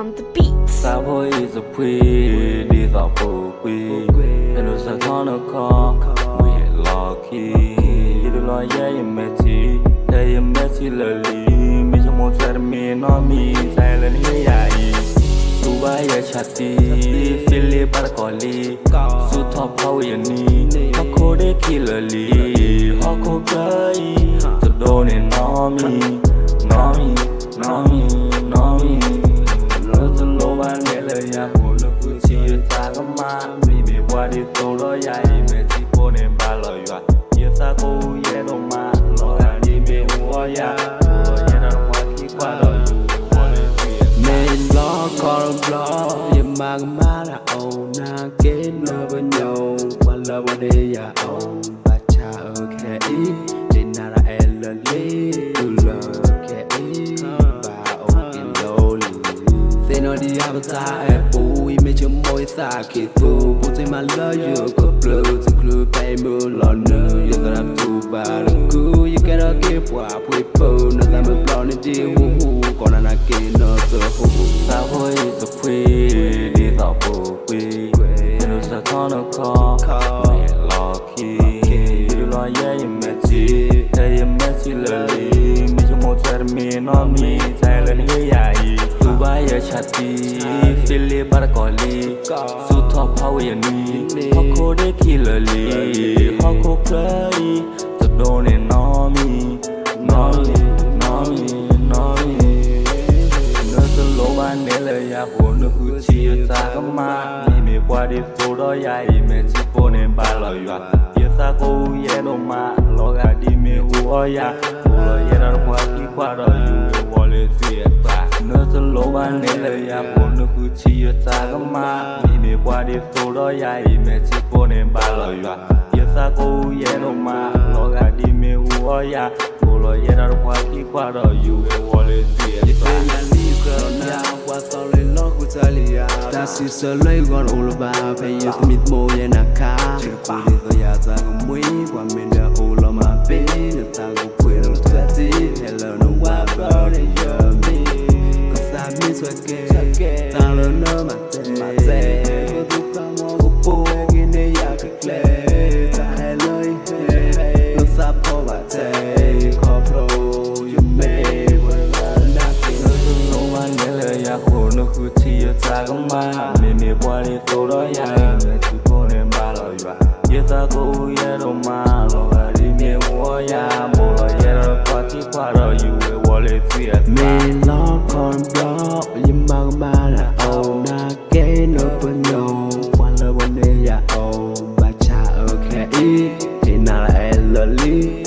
on the beats. Sabo is a pre, these are poetry. And it's a corner car, we lucky. You do not hear you messy, hear you messy lily. Me some more try to mean on me, silent here. Dubai ya chati, feel it but callie. So top how you need, how could they kill a lee? How could cry? So don't know me, know me, know me, know me. Lỡ lâu ban ngày lời nhà của nó cứ chia xa các má vì bị qua đi tôi lo dài mẹ chỉ cô nên ba lời và chia xa cô dễ đâu mà lo là đi về ua ya rồi ya nó qua khi qua đời mình lo còn lo giờ mà má là ồn na kết nối với nhau qua lời qua đây ya ồn ba cha ở khe ý để na là em lần lý từ lời khe ý ba ồn tiền đâu lì thế nó đi áp ta em bùi mấy chấm môi xa khi tu bùi thấy mà lỡ vừa có blue từ clue bay mưa lò nữ giờ ta làm tu ba đừng cứ như cái đó kia quả bùi bầu nó làm bớt lo nên đi hu còn anh kia nó sợ hu sao hơi sợ quỳ đi dạo phố quỳ nó sẽ có nó có mẹ lo khi đi lo ye mẹ chỉ thấy mẹ chỉ lời mi cho một trái mi nó mi trái lên như vậy Dubai ya chati feel it but callie so top how you need how could they kill a lee how could play so don't know me know me know me know me nó sẽ lỗ ban để lời nhà của nó cứ chia xa các má vì mẹ qua đi số đó dài mẹ chỉ cô nên ba lời và chia xa cô dễ đâu mà lo gà đi mẹ ua ya cô lời dễ đâu qua khi qua đời dù vô lệ duyệt và nó sẽ lỗ ban để lời nhà của nó cứ chia xa các má vì mẹ qua đi số đó dài mẹ chỉ cô nên ba lời và chia xa cô dễ đâu mà lo gà đi mẹ ua ya cô lời dễ đâu qua khi qua đời dù vô lệ duyệt và qua sau lên nó của Italia ta si sơ lấy con Oloba phải yêu tôi mít môi ya naka chỉ qua đi tôi ya ta cũng muốn qua mình đã Oloma bé người ta cũng quên được tất cả hello no qua bờ để giờ mi có sao mi xoay ta lớn nữa mà tệ có lúc ta mua có bố cái này ya cực lệ ta hay lời nó sắp có bà tệ có pro you may nó cứ chia xa các má mẹ qua đi số đó dài mẹ chỉ cô nên ba lời và chia xa cô dễ đâu mà lo gà đi mẹ ua ya một lời dễ đâu qua khi qua đời dù về qua lệ duyệt mình lo còn đó nhưng mà má là ồn na kết nối với nhau qua lời vấn đề ya ồn ba cha ở khe ý thì nào là em lỡ lý